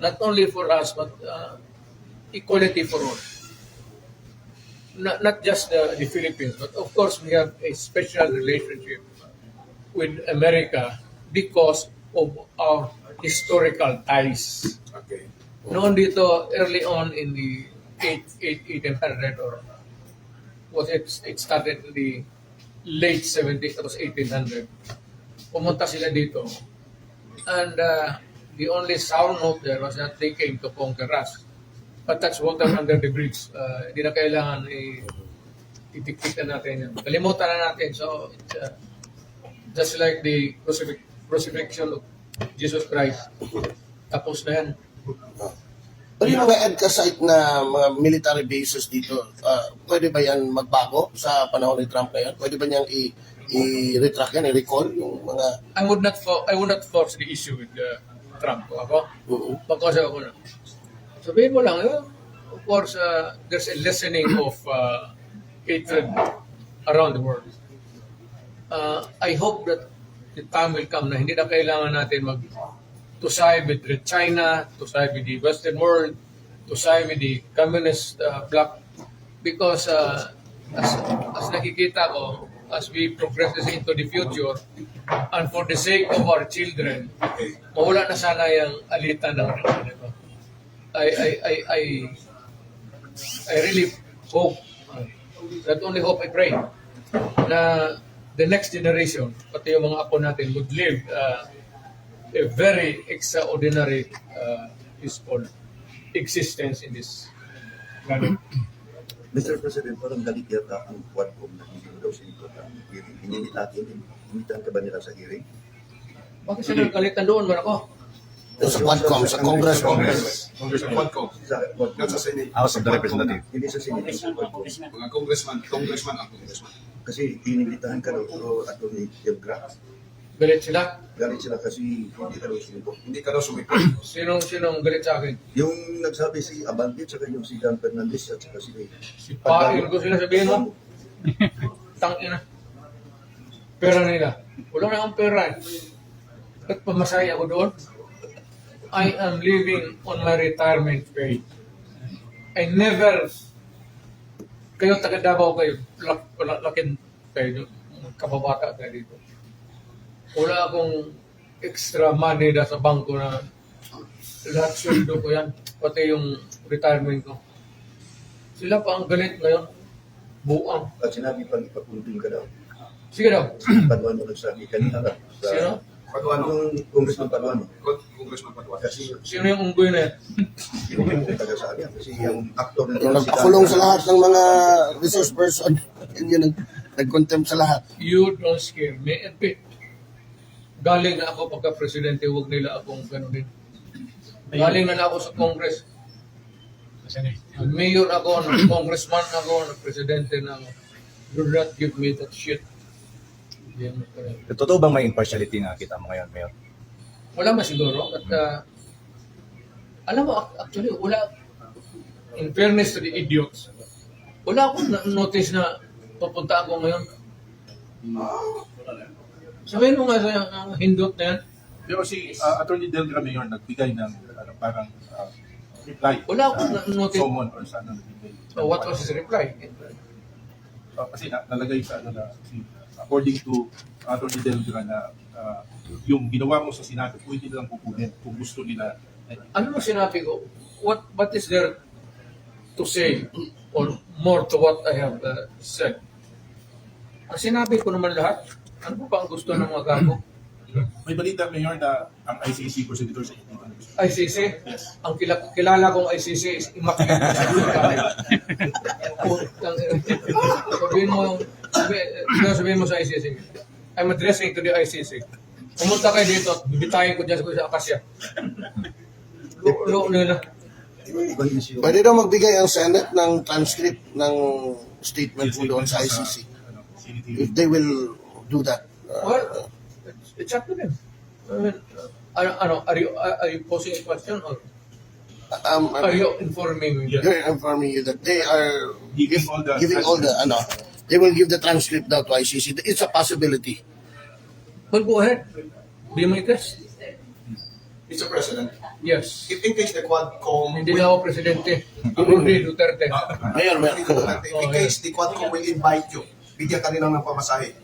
not only for us, but equality for all. Not just the Philippines, but of course we have a special relationship with America because of our historical ties. Okay. Noon dito, early on in the 1800 or it started in the late 70s, tapos 1800. Pumunta sila dito. And the only sour note there was that they came to conquer us. But that's water under the bridge. Hindi na kailangan itiktikan natin yan. Kalimutan na natin. So, it's just like the crucifixion of Jesus Christ. Tapos na yan. Pero yung mga EDCA site na mga military bases dito, pwede ba yan magbago sa panahon ni Trump ngayon? Pwede ba niyang i-retract yan, i-recall yung mga... I would not force the issue with Trump. Ako? Because ako na. Sabihin mo lang, of course, there's a lessening of hatred around the world. I hope that the time will come na hindi na kailangan natin to side with China, to side with the Western world, to side with the communist bloc. Because as nakikita ko, as we progress into the future, and for the sake of our children, mawala na sana yung alitan ng ito. I really hope, not only hope, I pray, na the next generation, pati yung mga apo natin, would live a very extraordinary peaceful existence in this planet. Mr. President, parang galit yata ang Quadcom na hindi mo daw sinipot ang hearing. Hinihitan ka ba nila sa hearing? Bakit sila kalitan doon man ako? Sa Quadcom, sa Congress. Congressman Quadcom. Sa Quadcom. Not sa Senate. House of the Representative. Hindi sa Senate. Mga congressman ang congressman. Kasi inibitahan ka daw, pero Atty. Del Gra. Galit sila? Galit sila kasi hindi ka daw sinipot. Hindi ka daw sumipot. Sinong galit sa akin? Yung nagsabi si Abante, saka yung si Dan Fernandez, at saka si Pain ko sila sabihin mo. Tangina. Pera nila. Wala na akong pera. At pamasaya ako doon. I am living on my retirement pay. I never, kayo taga Davao kayo, lakin kayo, kababata kayo dito. Wala akong extra money na sa bangko na lahat sweldo ko yan, pati yung retirement ko. Sila pa ang galit ngayon. Buang. At sinabi pang ipapunting ka daw. Sige daw. Paduano nagsabi kanina lang. Sino? Paduano. Yung Congressman Paduano. Congressman Paduano. Kasi Sino yung unggoy na yan? yung taga sa akin. Kasi yung actor na Yung nagpakulong sa lahat ng mga resource person, yun yung nag-contempt sa lahat. You don't scare me a bit. Galing na ako pagka-presidente, huwag nila akong ganunin. Galing na ako sa Congress. Mayor ako, congressman ako, presidente na ako. Do not give me that shit. Yan, Totoo bang may impartiality na kita mo ngayon, Mayor? wala man siguro. At alam mo, actually, wala, in fairness to the idiots, wala akong notice na pupunta ako ngayon. Sabihin mo nga sa hindot na yan, Pero si Attorney Del Gra Mayor nagbigay ng parang reply. wala akong notice. Summon or sana nagbigay. So what was his reply? Kasi nalagay sa na according to Attorney Del Gra na yung ginawa mo sa Senado, pwede nilang kukunin kung gusto nila. Ano mo sinabi ko? What is there to say or more to what I have said? Ang sinabi ko naman lahat. Ano pa ang gusto ng mga gago? May balita, Mayor, na ang ICC prosecutor sa hindi ko ICC? Ang kilala kong ICC is Immaculate. Sabihin mo, sabihin mo sa ICC. I'm addressing to the ICC. Pumunta kayo dito at bibitayin ko dyan sa Akasya. Lo nila. ibang issue. Pwede daw magbigay ang Senate ng transcript ng statement mo doon sa ICC. If they will do that. Well, it's up to them. I mean, are you posing a question or are you informing me? They're informing you that they are Giving all the they will give the transcript now to ICC. It's a possibility. Well, go ahead. Be my guest. Mr. President, Yes. if in case the Quadcom Hindi na ako presidente. Rudy Duterte. Mayor. if in case the Quadcom will invite you, bigyan ka nila ng pamasahe,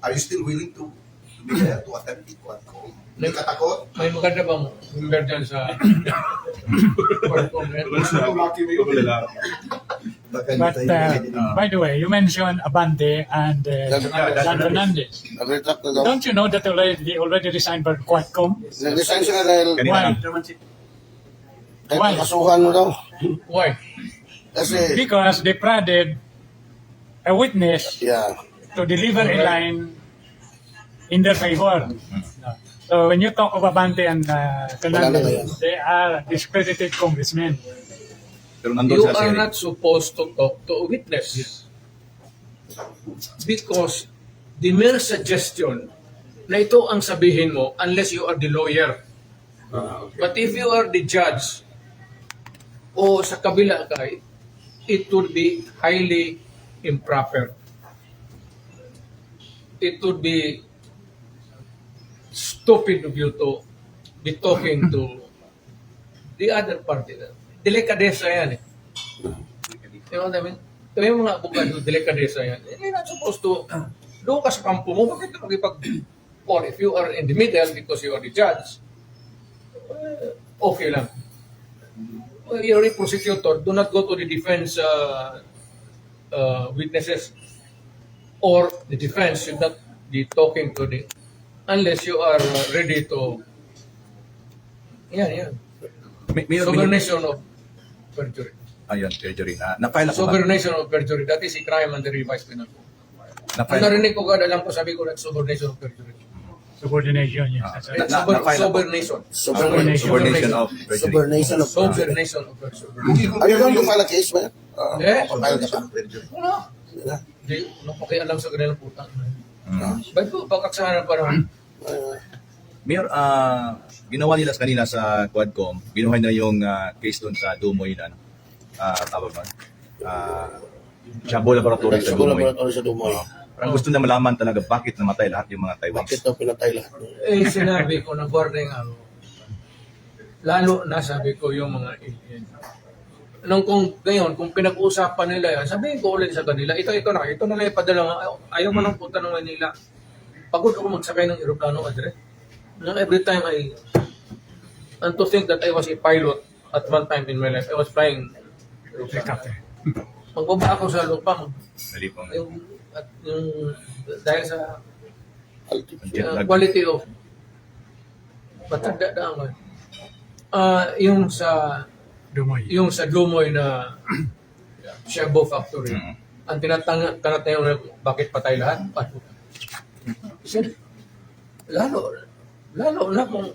are you still willing to be there to attend the Quadcom? Hindi ka takot? May maganda bang member dyan sa Quadcom? Lucky mo yun. Baka hindi But tayo nadidinig. by the way, you mentioned Abante and Dan Fernandez. Nag-retract na daw. Don't you know that they already resigned by Quadcom? Nag-resign sila dahil Kanina. kahit Why? nakasuhan mo daw. Why? Kasi, Because they prodded a witness yeah. to deliver a line in their favor. So when you talk of Abante and Fernandez, they are discredited congressmen. Pero nandun You sila sa are hearing. not supposed to talk to a witness. Because the mere suggestion na ito ang sabihin mo unless you are the lawyer. But if you are the judge o sa kabila ka, it would be highly improper. It would be stupid of you to be talking to the other party. Delikadesa yan eh. You know what I mean? Ito yung mga abogado, delikadesa yan. You're not supposed to, doon ka sa kampo mo, bakit ka magipag, or if you are in the middle because you are the judge, okay lang. Well, you're a prosecutor, do not go to the defense witnesses, or the defense should not be talking to the, unless you are ready to, yan. Mayor, Subordination of perjury. ayun, perjury. Na-file ako ba? Subordination of perjury. That is a crime under the revised penal code. Ang Na-file narinig ko kada lang ko, sabi ko na subordination of perjury. Subordination, yes. That's right. Na-file ako. Subordination. Subordination of perjury. Subordination of Subordination of perjury. Are you going to file a case, man? Eh? File ka pa. Wala. Hindi, napakialam sa kanilang putang. Ba't po, pagkaksahan pa naman? Mayor, ginawa nila kanina sa Quadcom, ginawa nila yung case doon sa Dumoy na, tawag man, Shabu Laboratory sa Sa Dumoy. laboratory sa Dumoy. Parang gusto na malaman talaga bakit namatay lahat yung mga Bakit Taiwanese. daw pinatay lahat? Eh, sinabi ko na warning ako. Lalo na sabi ko yung mga alien. Ngayon, kung pinag-uusapan nila yan, sabihin ko ulit sa kanila, ito na lang ipadala nga, ayaw mo nang punta ng Manila. Pagod ako magsakay ng aeroplano, Adre. Every time and to think that I was a pilot at one time in my life, I was flying helicopter. Magbaba ako sa lupa, Dali pong yung dahil sa jet lag. quality of matanda na ako. Yung sa Dumoy na Shabu Factory, ang tinatanga na bakit patay lahat? Kasi, lalo na kung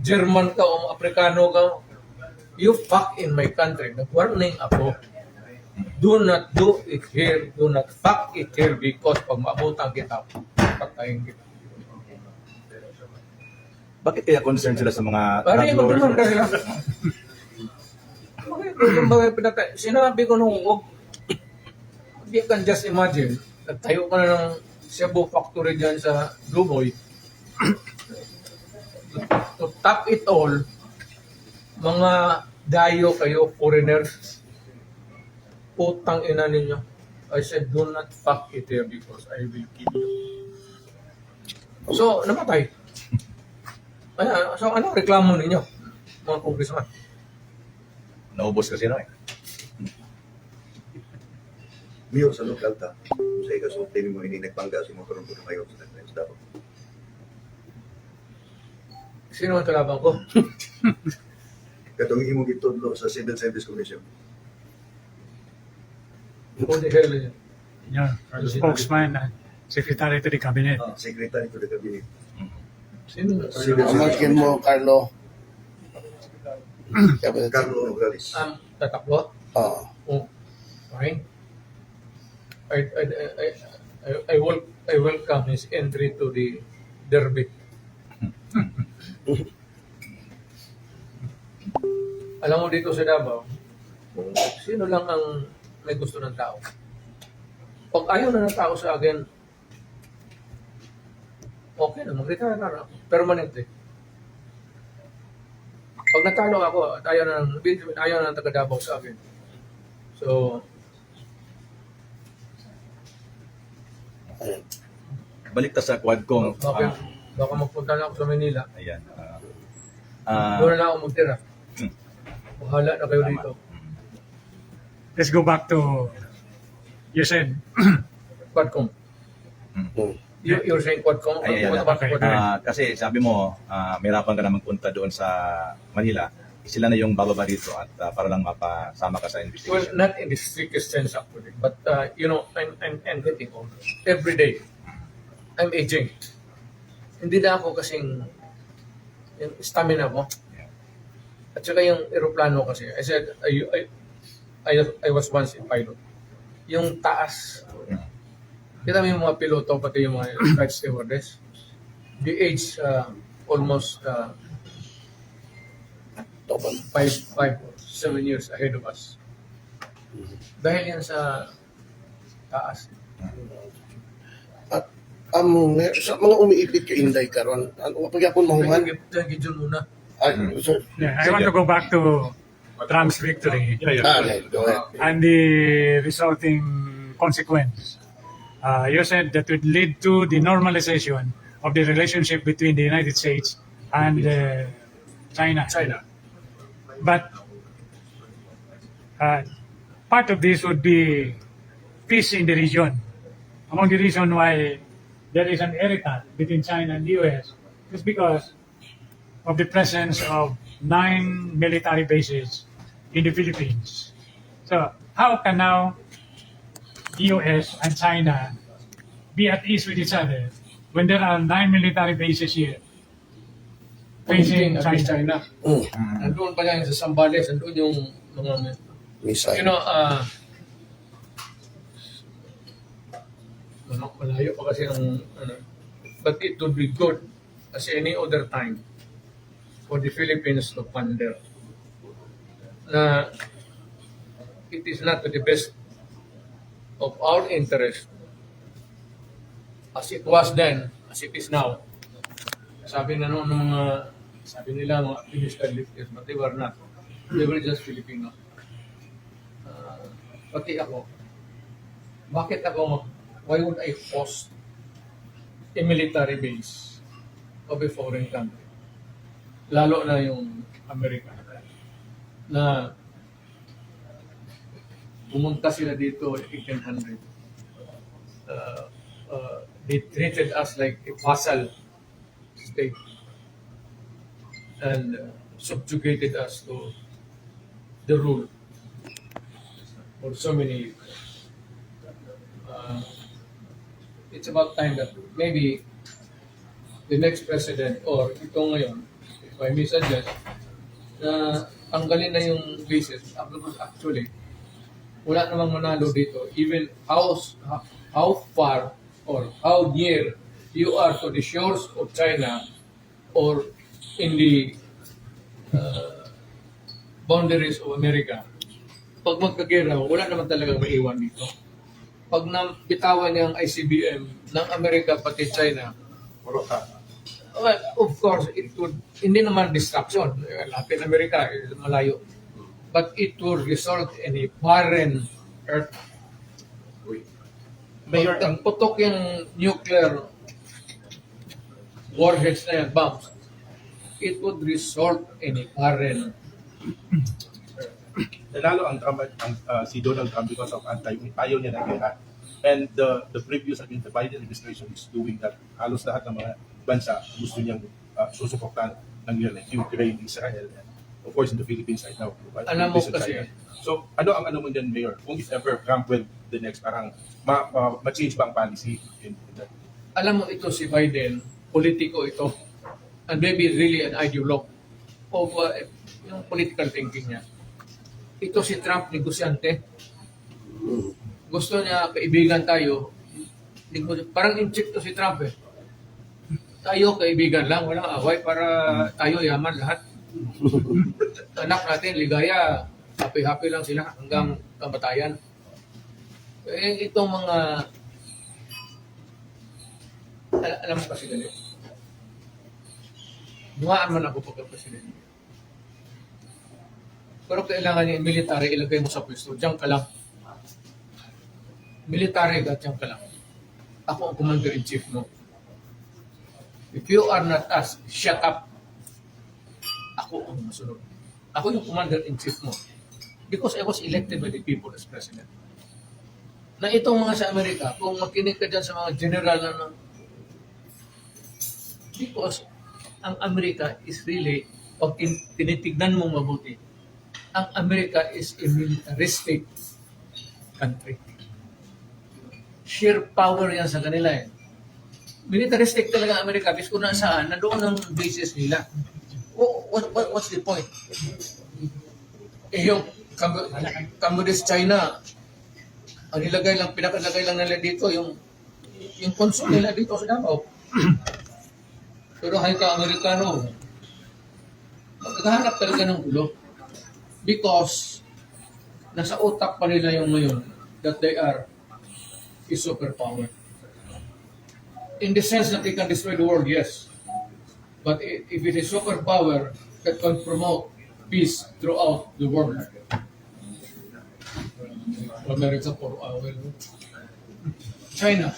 German ka o Afrikano ka, you fuck in my country. Nag-warning ako. Do not do it here. Do not fuck it here because pag maabutan kita, patayin kita. Bakit kaya concerned sila sa mga Pare, drug lords? magdumang ka sila. Bakit pinatay? Sinabi ko nung huwag. You can just imagine, nagtayo ka na ng Cebu factory dyan sa Dumoy. To top it all, mga dayo kayo, foreigners, putang ina ninyo. I said, do not fuck it here because I will kill you. So, namatay. So, ano reklamo ninyo, mga congressman? Naubos kasi na eh. Mayor sa lokal ta, sa ikasulti mo hindi nagpangga si motor ng mayor sa Tagnes dapat. Sino ang kalaban ko? Katong imong gitudlo sa Civil Service Commission. Who the hell is it? Yeah, spokesman and secretary to the cabinet. Secretary to the Cabinet. Sino? Amagin mo, Carlo. Carlo Nograles. Tatakbo? Oo. Oh, fine. I welcome his entry to the derby. Alam mo dito sa Davao, kung sino lang ang may gusto ng tao. Pag ayaw na ng tao sa akin, okay na, mag-retire na. Permanente. Pag natalo ako, at ayaw na ng taga Davao sa akin. So, Balik ta sa Quadcom. baka magpunta na ako sa Manila. Ayan. Doon na ako magtira. Hmm. Bahala na kayo dito. Let's go back to, you said, Quadcom. You're saying Quadcom? Ay, What about Quadcom? kasi sabi mo, mahirapan ka na magpunta doon sa Manila. Sila na yung bababa dito at para lang mapasama ka sa Well, investigation. not in the strictest sense actually, but I'm getting older. Every day, I'm aging. Hindi na ako kasing yung stamina ko. At saka yung eroplano kasi, I said, I was once a pilot. Yung taas, kita mo yung mga piloto, pati yung mga flight stewardess, they age almost 5 or 7 years ahead of us. Dahil yan sa taas. At sa mga umiipit ka Inday karon, ano pag yapon mahuman? Thank you, Jun, muna. Sir. yeah, I want to go back to Trump's victory Okay, go ahead. and the resulting consequence. You said that would lead to the normalization of the relationship between the United States and China. But part of this would be peace in the region. Among the reason why there is an irritant between China and the US is because of the presence of 9 military bases in the Philippines. So how can now the US and China be at ease with each other when there are 9 military bases here facing China? Nandun pa yan sa Zambales, nandun yung mga, Missile. malayo pa kasi ang, but it would be good as any other time for the Philippines to ponder na it is not to the best of our interest as it was then, as it is now. Sabi na nung mga, sabi nila mga minister lifters, but they were not. They were just Filipino. Pati ako, why would I host a military base of a foreign country? Lalo na yung Amerika. Na pumunta sila dito 1800. They treated us like a vassal state and subjugated us to the rule for so many years. It's about time that maybe the next president or ito ngayon, if I may suggest, na tanggalin na yung bases. Actually, wala namang manalo dito. Even how far or how near you are to the shores of China or in the boundaries of America. Pag magkagera, wala naman talagang maiwan dito. Pag nabitawan niya ang ICBM ng Amerika pati China, well, of course, it would, hindi naman destruction. Latin America, malayo. But it would result in a barren earth. Mayor, ang putok yung nuclear warheads na yan, bombs, it would result in a barren Lalo ang si Donald Trump because of ayaw niya ng gera. And the previous, the Biden administration is doing that. Halos lahat ng mga bansa gusto niyang susuportan ng gera, like Ukraine, Israel, and of course in the Philippines right now. Alam mo Philippines and kasi, China. So ano mo dyan, Mayor? Kung if ever Trump will the next, parang ma-change ba ang policy in that? alam mo ito si Biden, politiko ito. And maybe really an ideologue of yung political thinking niya. Ito si Trump, negosyante. Gusto niya kaibigan tayo. Parang in-check to si Trump eh. Tayo kaibigan lang, walang away para tayo yaman lahat. Anak natin, ligaya, happy-happy lang sila hanggang kamatayan. Eh, itong mga alam mo kasi ganito. Dumaan man ako pagka-presidente. Pero kailangan yung military ilagay mo sa pwesto. Diyan ka lang. Military ka, diyan ka lang. Ako ang commander-in-chief mo. If you are not us, shut up. Ako ang masunod. Ako yung commander-in-chief mo. Because I was elected by the people as president. Na itong mga sa Amerika, kung makinig ka dyan sa mga general na because ang Amerika is really, pag tinitignan mo mabuti, ang Amerika is a militaristic country. Sheer power yan sa kanila eh. Militaristic talaga ang Amerika, bis kung nasaan, nandoon ang bases nila. What's the point? Eh yung Communist China, ang nilagay lang, pinakalagay lang nila dito, yung consul nila dito sa Davao. Pero hay ka Amerikano, maghahanap talaga ng gulo. Because nasa utak pa nila yung ngayon that they are a superpower. In the sense that they can destroy the world, yes. But if it is superpower that can promote peace throughout the world, America for China.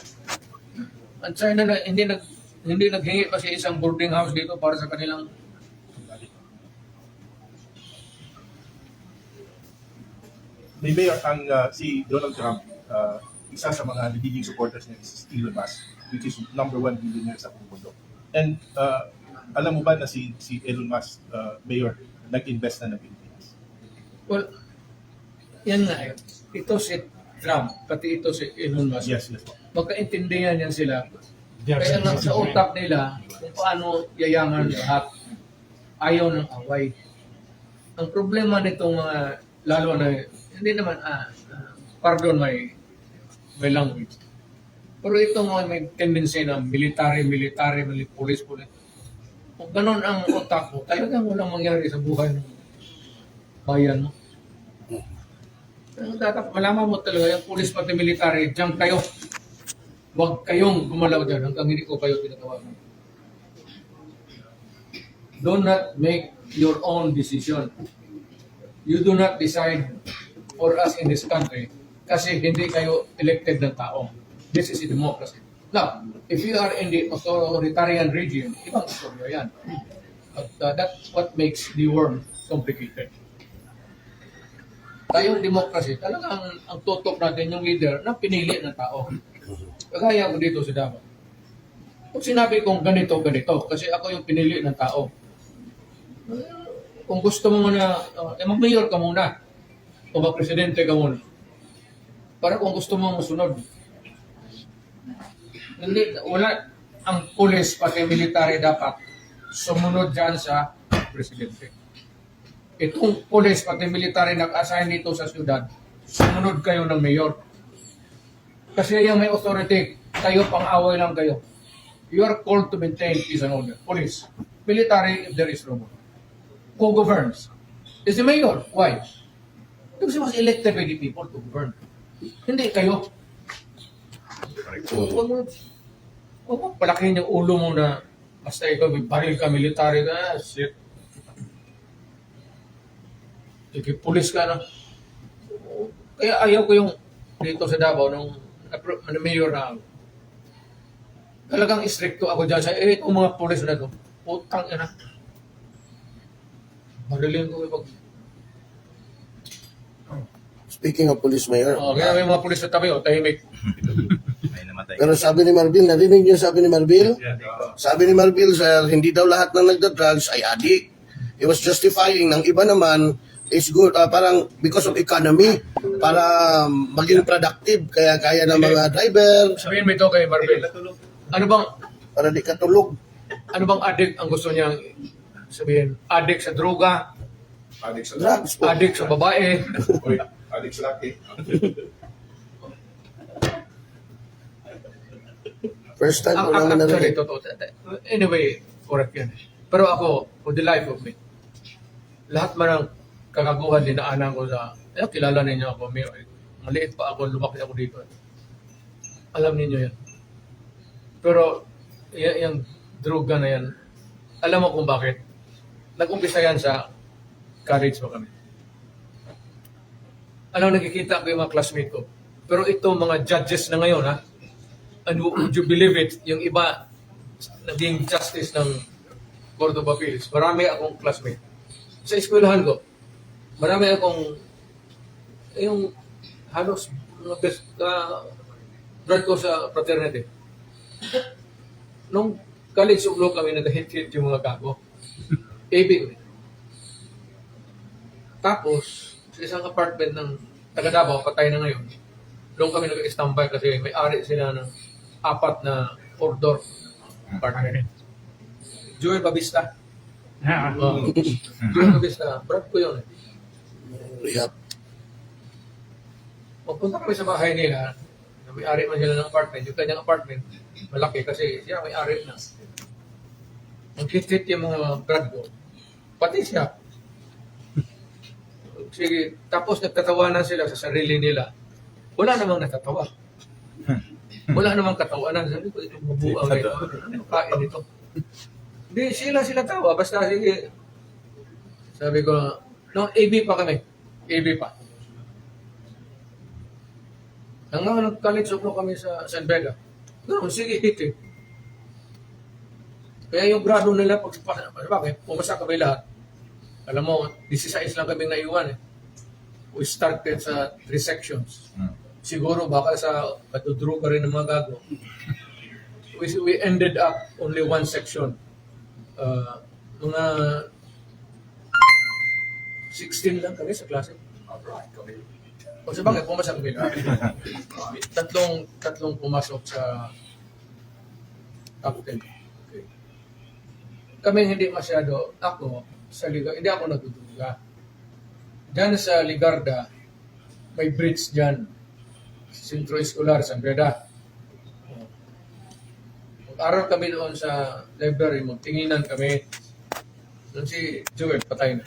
Ang China na hindi naghingi pa sa isang boarding house dito para sa kanilang May mayor ang si Donald Trump, isa sa mga leading supporters niya is Elon Musk, which is number 1 billionaire sa buong mundo. And alam mo ba na si Elon Musk, mayor, nag-invest na ng Pilipinas? well, yan nga eh. Ito si Trump, pati ito si Elon Musk. Yes. Magkaintindihan yan sila. Kaya lang sa utak nila kung paano yayangan lahat. Ayaw ng away. Ang problema nitong mga, lalo na, hindi naman, pardon my language. Pero itong mga may tendency na military, police. Kung ganun ang utak mo, talagang walang mangyari sa buhay ng bayan mo. Dapat malaman mo talaga yung police pati military, diyan kayo. Huwag kayong gumalaw dyan hanggang hindi ko kayo tinatawagan. Do not make your own decision. You do not decide for us in this country kasi hindi kayo elected ng tao. This is a democracy. Now, if you are in the authoritarian regime, ibang istorya yan. But that's what makes the world complicated. Tayong democracy, talagang ang tutok natin yung leader na pinili ng tao. Kagaya ko dito sa Davao. Kung sinabi kong ganito, kasi ako yung pinili ng tao. Kung gusto mo na, mag-mayor ka muna. O mag-presidente ka muna. Para kung gusto mo masunod. Hindi, wala, ang pulis pati military dapat sumunod dyan sa presidente. Itong pulis pati military nag-assign dito sa syudad, sumunod kayo ng mayor. Kasi yung may authority, kayo pang-away lang kayo. You are called to maintain peace and order. Police. Military, if there is trouble. Who governs? Is the mayor. Why? Because he was elected by the people to govern. Hindi kayo. Huwag mo palakihin yung ulo mo na basta ikaw, may baril ka, military ka, shit. Sige, pulis ka na. Kaya ayaw ko yung dito sa Davao nung mayor na talagang istrikto ako dyan sa itong mga pulis na ito. Putang ina. Marilin ko yung Speaking of police mayor, kaya may mga pulis sa tabi, tahimik. May namatay. pero sabi ni Marbil, narinig niyo sabi ni Marbil? Sabi ni Marbil, sir, hindi daw lahat ng nagda-drugs ay adik. He was justifying ng iba naman is good, parang because of economy, para maging productive, kaya ng mga driver, Sabihin mo ito kay Marvel. Ano bang para di katulog. addict ang gusto niyang sabihin? Addict sa droga, Adik sa Drugs po. addict sa babae. Uy, adik sa laki. First time ko naman Actually, narinig. totoo. Anyway, correct yan. Pero ako, for the life of me, lahat man ng kagaguhan dinaanan ko sa, kilala ninyo ako, maliit pa ako, lumaki ako dito. Alam ninyo yan. Pero, yung droga na yan, alam mo kung bakit. Nag-umpisa yan sa college pa kami. Alam, nakikita ko yung mga classmate ko. Pero ito, mga judges na ngayon, ha? And would you believe it, yung iba, naging justice ng Court of Appeals, marami akong classmate. Sa eskwelahan ko, marami akong, yung halos, mga best, brad ko sa fraternity. Nung college of law kami, nag-hit-hit yung mga gago. AB ko. Tapos, sa isang apartment ng taga Davao, patay na ngayon, doon kami nag-standby kasi may ari sila ng 4 na outdoor apartment. Joel Babista. Yeah. Joel Babista, brad ko yun. Yep. Pagpunta kami sa bahay nila, na may ari man sila ng apartment, yung kanyang apartment, malaki kasi siya may ari na. Ang hit-hit yung mga brad ko, pati siya. Sige, tapos nagtatawanan sila sa sarili nila. Wala namang natatawa. Wala namang katawanan. Sabi ko, itong mabuang ito. Ano kain ito? Hindi, sila tawa. Basta sige. Sabi ko, no, AB pa kami. AB pa. Hanggang nag-college of law kami sa San Vega. No, sige, hit eh. Kaya yung grado nila, bakit? Pumasa kami lahat. Alam mo, 16 lang kaming naiwan eh. We started sa 3 sections. Siguro baka sa patudruga rin ng mga gago. We ended up only 1 section. Mga 16 lang kami sa klase. O sa bakit, pumasa kami lahat. Tatlong pumasok sa top 10. Okay. Kami hindi masyado, ako, sa Liga, hindi ako nagduduga. Diyan sa Ligarda, may bridge diyan. Sentro Escolar, San Beda. Mag-aral kami doon sa library, magtinginan kami. Doon si Joel, patay na.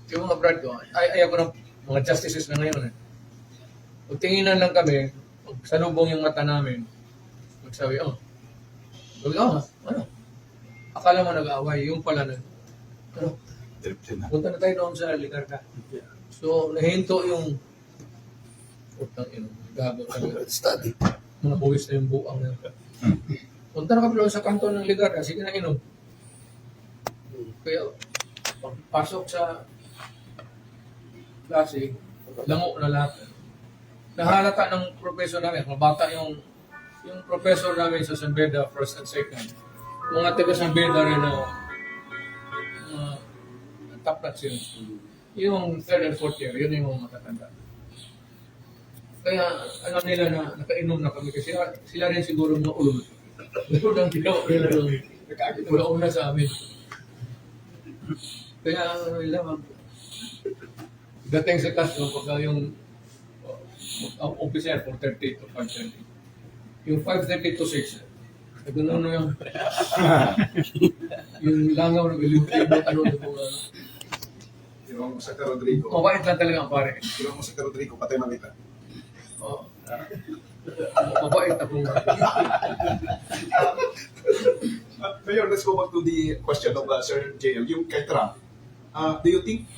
Yung mga brad ko, ayaw ko ng mga justices na ngayon. Magtinginan lang kami, salubong yung mata namin. Magsabi, ano? Akala mo nag-aaway, yung pala na, punta na tayo doon sa Ligarda. So, nahinto yung gago talaga. Study. Mga buwis na yung buang na. Punta na kami doon sa kanto ng Ligarda, sige na inom. Kaya, pagpasok sa klase, lango na lahat. Nahalata ng professor namin, mabata yung professor namin sa San Beda, first and second. Mga taga San Beda rin na top notch yun. Yung third and fourth year, yun yung mga matatanda. Kaya alam nila na nakainom na kami kasi sila rin siguro mga ulol. Ito lang sila wala sa amin. Kaya nila dating sa Castro, pagka yung officer 4:30 to 5:30. Yung 5:30 to 6, nagano yung yung langaw ng ilibot, ano na po. Tirong mo sa Rodrigo. Mabait lang talaga ang pare. Tirong mo sa Rodrigo, patay malita. Oh. Mabait akong Mayor, let's go back to the question of Sir JL. Yung kay Trump, do you think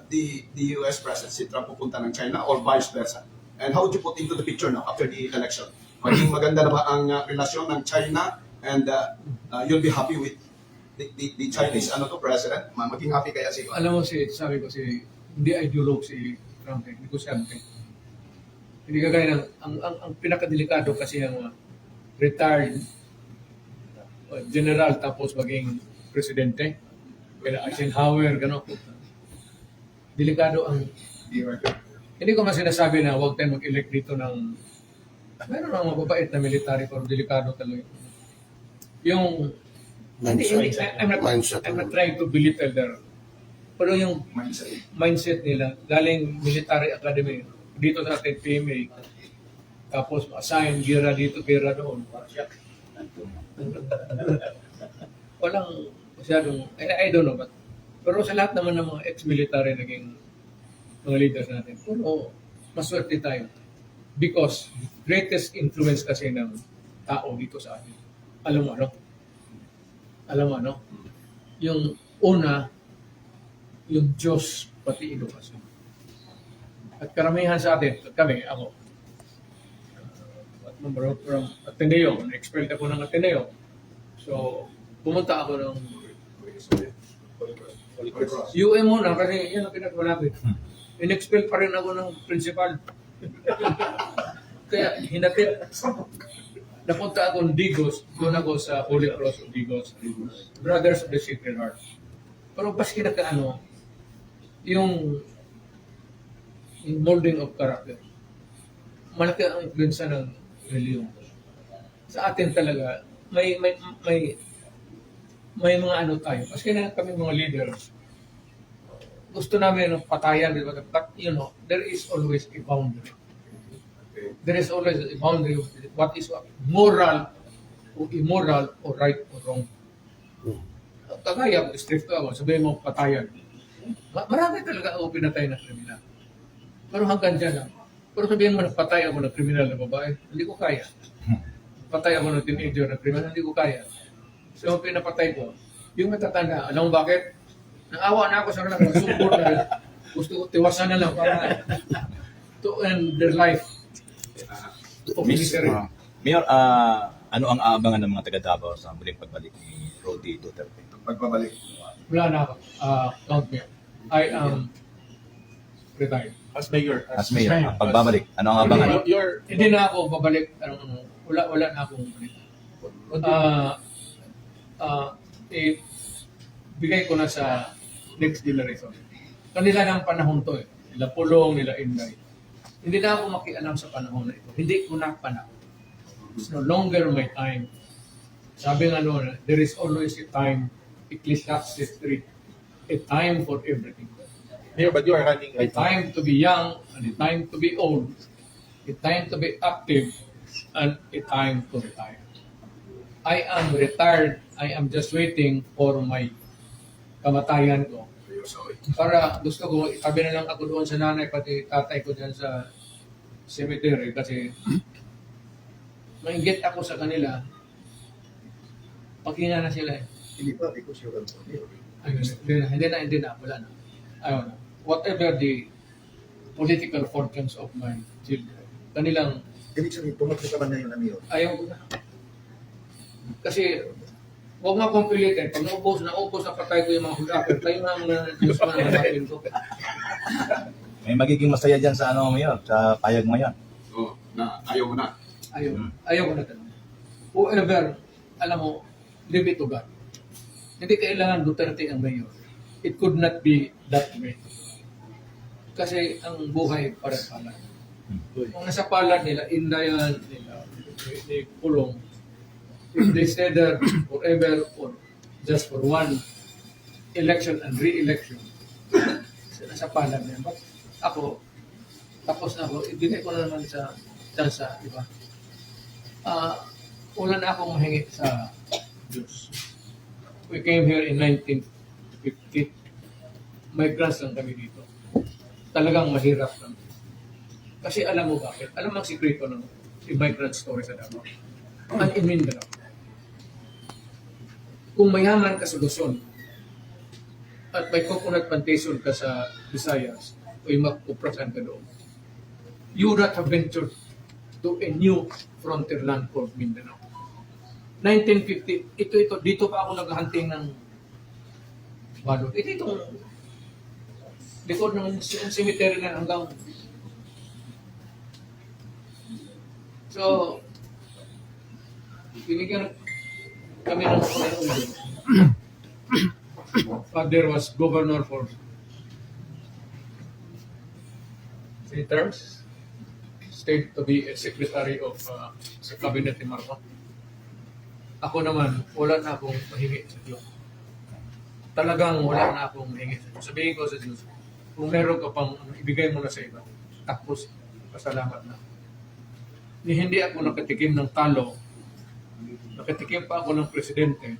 the US President si Trump pupunta ng China or vice versa? And how would you put into the picture now after the election? Maging maganda na ba ang relasyon ng China and you'll be happy with the Chinese president? Maging happy kaya si alam mo sabi ko hindi ideologue si Trump, negosyante. Hindi kagaya ng ang pinakadelikado kasi ang retired general tapos maging presidente. Kaya Eisenhower, gano'n. Delikado ang... Hindi ko man sinasabi na huwag tayo mag-elect dito ng... Meron ng mababait na military pero delikado talaga. Yung... I'm not trying to belittle there. Pero yung mindset nila, galing military academy, dito sa atin PMA, tapos assign, gira dito, gira doon. Walang masyadong, I don't know, pero sa lahat naman ng mga ex-military naging mga leaders natin, pero maswerte tayo. Because greatest influence kasi ng tao dito sa atin. Alam mo ano? Yung una, yung Diyos pati edukasyon. At karamihan sa atin, kami, ako, from Ateneo, na-expelled ako ng Ateneo. So, pumunta ako ng UM muna kasi yun ang pinagmalapit. In-expel pa rin ako ng principal. Kaya hinatid. Napunta ako ng Digos, doon ako sa Holy Cross of Digos, Brothers of the Sacred Heart. Pero baski na kaano, yung molding of character, malaki ang influensya ng reliyon. Sa atin talaga, may mga ano tayo. Kasi na kami mga leaders, gusto namin ng patayan, but you know, there is always a boundary. There is always a boundary of what is moral o immoral or right or wrong. Kagaya, strict ako, sabihin mo patayan. Marami talaga ako pinatay na kriminal. Pero hanggang dyan lang. Pero sabihin mo patay ako ng kriminal na babae, hindi ko kaya. Patay ako ng teenager na kriminal, hindi ko kaya. So pinapatay ko, yung matatanda, alam mo bakit? Naawa na ako sa kanila, support na gusto ko tiwasan na lang para to end their life. Mayor, ano ang aabangan ng mga taga-Davao sa muling pagbalik ni Rody Duterte? Pagbabalik. Wala na ako. Count me. I am retired. As mayor, As Mayor, ang pagbabalik, ano ang aabangan? Hindi na ako babalik. Wala na akong balik. Bigay ko na sa next generation. Kanila ng panahon to eh. Nila Pulong, nila Inday. Hindi na ako makialam sa panahon na ito. Hindi ko na panahon. It's no longer my time. Sabi nga noon, there is always a time, Ecclesiastes 3, a time for everything. Mayor, but you are running A right now. time to be young, and a time to be old, a time to be active, and a time to retire. I am retired. I am just waiting for my kamatayan ko. Para gusto ko, itabi na lang ako doon sa nanay, pati tatay ko dyan sa cemetery kasi maingit ako sa kanila. Pagkina na sila eh. Hindi pa, because you're a mayor. Ayun, hindi na, wala na. Ayun na. Whatever the political fortunes of my children, kanilang Ibig sabihin, tumakbo ka ba ngayon na mayor? ayaw ko na. Kasi, huwag nga akong pilitin. Pag naubos na patay ko yung mga hulakot, tayo nga mga Diyos na natin ko. May magiging masaya dyan sa ano, Mayor, sa payag mo yan. Oh, na ayaw mo na. Ayaw ko na tanong. Whoever, alam mo, leave it to God. Hindi kailangan Duterte ang mayor. It could not be that way. Kasi ang buhay para-pala. Kung nasa palad nila, Indayan, nila, ni Pulong, if they stay there forever or just for one election and re-election, nasa palad nila. But ako, tapos na ako, ibigay ko na naman sa tsansa, di ba? Wala na akong mahingi sa Diyos. We came here in 1950. Migrants lang kami dito. Talagang mahirap lang. Kasi alam mo bakit? Alam mo ang sikreto ng migrant story sa Davao? Ang in Mindanao. Kung mayaman ka sa Luzon at may coconut plantation ka sa Visayas o yung magpuprasan ka doon, you would not have ventured to a new frontier land called Mindanao. 1950, dito pa ako naghahunting ng balot. Ito itong likod ng cemetery na hanggang. So, binigyan kami ng ulo. Father was governor for 3 terms. Stayed to be a secretary of sa cabinet ni Marcos. Ako naman, wala na akong mahingi sa Diyos. Talagang wala na akong mahingi sa Diyos. Sabihin ko sa Diyos, kung meron ka pang ibigay mo na sa iba, tapos pasalamat na. Hindi ako nakatikim ng talo, nakatikim pa ako ng presidente.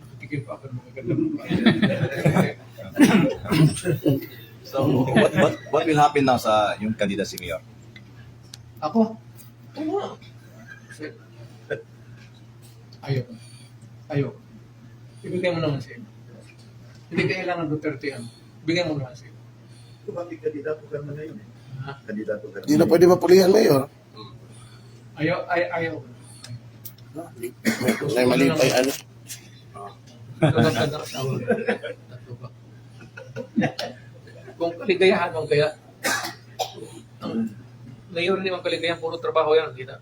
Nakatikim pa ako ng magagandang So, what will happen now sa yung candidacy, Mayor? Ako? Oo. Ayaw. Ibigay mo naman sa iba. Hindi kailangan Duterte yan. Bigyan mo na kasi. Ito bakit kandidato ka naman ngayon eh? Ha? Kandidato ka Hindi na pwede mapulihan, Mayor. Ayaw. May mali pa ano. Tatlo asawa. Tatlo ba? Kung kaligayahan mo kaya, ang ngayon naman kaligayahan, puro trabaho yan, kita.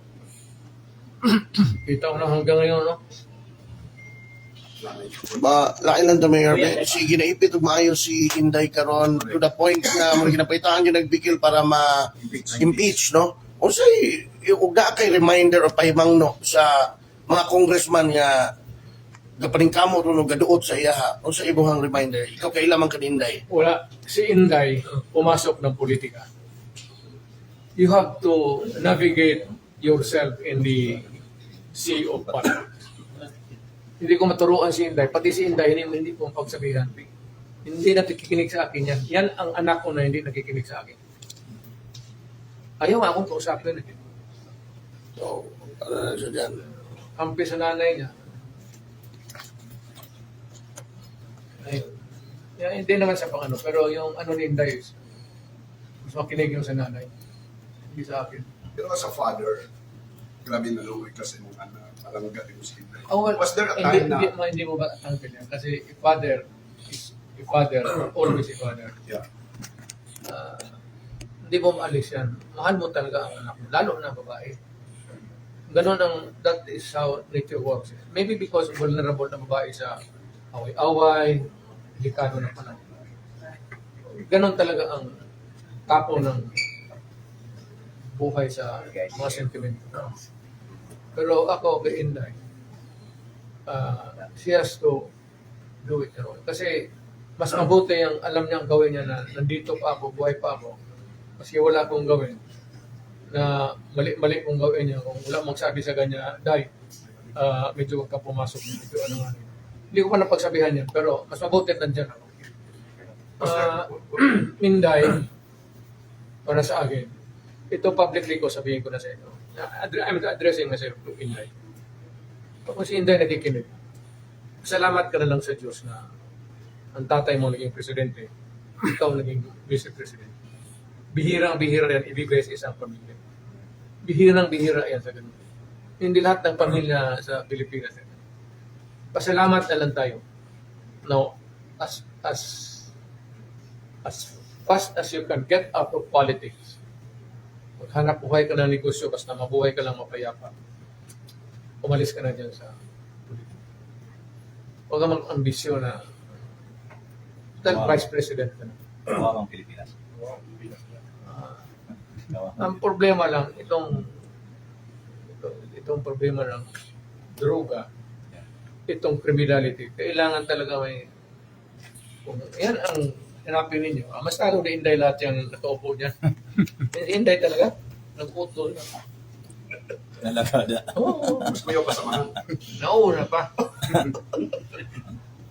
Kita ko na hanggang ngayon, no? Lain lang to, Mayor. Sige, naipit ug maayo si Inday karon to the point na mo ginapaitahan yung nagbigil para ma-impeach, no? O say, uga kay reminder o pahimangno sa mga congressman nga gapaningkamo ron og gaduot sa iyaha. O sa ibuhang reminder, ikaw kay lamang kaninday. Wala. Si Inday, pumasok ng politika. You have to navigate yourself in the sea of politics. Hindi ko maturuan si Inday. Pati si Inday, hindi ko pagsabihan. Hindi nakikinig sa akin yan. Yan ang anak ko na hindi nakikinig sa akin. Ayaw nga akong kausapin. So, ano na siya dyan? Kampi sa nanay niya. Ay, hindi naman sa pang ano, pero yung ano ni Inday is, mas makinig yung sa nanay. Hindi sa akin. Pero as a father, grabe na luwi kasi mong anak, parang galing mo si Inday. Oh, well, Was there a hindi, time na... hindi mo ba tanggal yan? Kasi a father is a father, always a father. Yeah. Hindi mo maalis yan. Mahal mo talaga ang anak mo, lalo na babae. Ganon that is how nature works. Maybe because vulnerable na babae sa away-away, delikado na panahon. Ganon talaga ang tapo ng buhay sa mga sentimento. Pero ako, kay Inday, she has to do it. You know? Kasi mas mabuti yung alam niyang gawin niya na nandito pa ako, buhay pa ako. Kasi wala akong gawin na mali kong gawin niya. Kung wala magsabi sa kanya, Day, medyo ka pumasok, medyo ano nga. Hindi ko pa napagsabihan yan, pero mas mabuti nandiyan ako. Inday, para sa akin, ito publicly ko, sabihin ko na sa inyo. I'm addressing myself to Inday. Kung si Inday nakikinig, salamat ka na lang sa Diyos na ang tatay mo naging presidente, ikaw naging vice-president. Bihirang-bihira yan ibigay sa isang pamilya. Bihirang-bihira yan sa ganun. Hindi lahat ng pamilya sa Pilipinas. Pasalamat na lang tayo. Now, as fast as you can get out of politics, maghanap buhay ka ng negosyo, basta mabuhay ka lang mapayapa, umalis ka na dyan sa politika. Huwag ka mag-ambisyon na dahil Vice President ka na. Kawawang Pilipinas. Ang problema lang, itong problema ng droga, itong criminality, kailangan talaga may, kung yan ang hanapin ninyo, mas talo na Inday lahat yung nakaupo dyan. Inday talaga, nag-utol na. Nalagada. Oo, Mas mayo pa sa mga. nauna pa.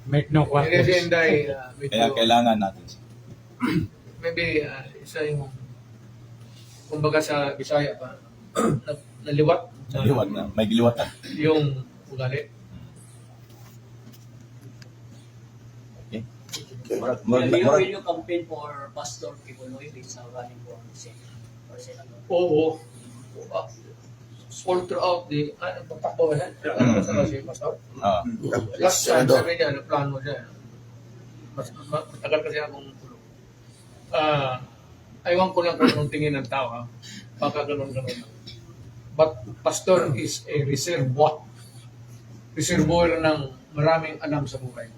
Make no Kasi questions. Inday, Kaya kailangan natin. maybe isa yung, kumbaga sa Bisaya pa, naliwat Liwat na. May giliwatan. yung ugali. Okay. Will you campaign for Pastor Kibuloy sa running for Senate? Oo. All throughout the, patakbo yan. Sa si Pastor. Last time, Senador. sabi niya, plano niya. Matagal kasi akong tulog. Aywan ko lang kung anong tingin ng tao, ha? Baka ganun. But Pastor is a reservoir ng maraming alam sa buhay.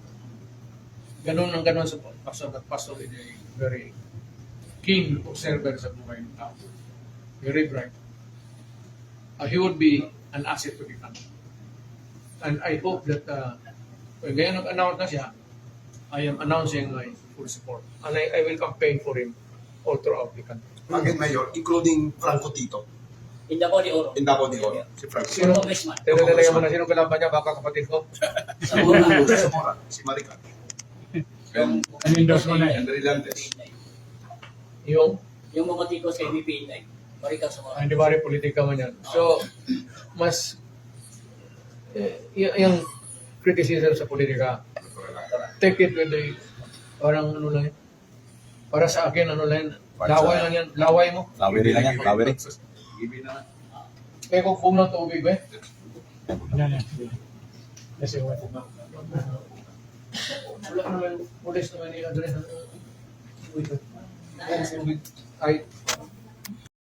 Ganun sa Pastor. That Pastor is a very keen observer sa buhay ng tao. Very bright. He would be an asset to the country. And I hope that when ngayon nag-announce na siya, I am announcing my full support. And I will campaign for him all throughout the country. Again, Mayor, including Franco Tito. In the body oro. In Davao de Oro. Si Franco Sino? Tito. Congressman. Tinalalayan mo na sino kalaban niya, baka kapatid ko. Sa mga Si Zamora. Si Maricar. And An-endorse mo na yan. Brillantes. Yung, yung mga tikos kay VP Inday. Marika sa mga. hindi ba rin politika man yan. So, mas, yung criticism sa politika, take it with the, parang ano lang yan. Para sa akin, ano lang yan. Laway lang yan. Laway mo. Lawery lang yan, lawery. Kaya kung ng tubig ba eh. Yan, yan. Kasi what? Wala naman, pulis naman i-address. Tubig. Ay,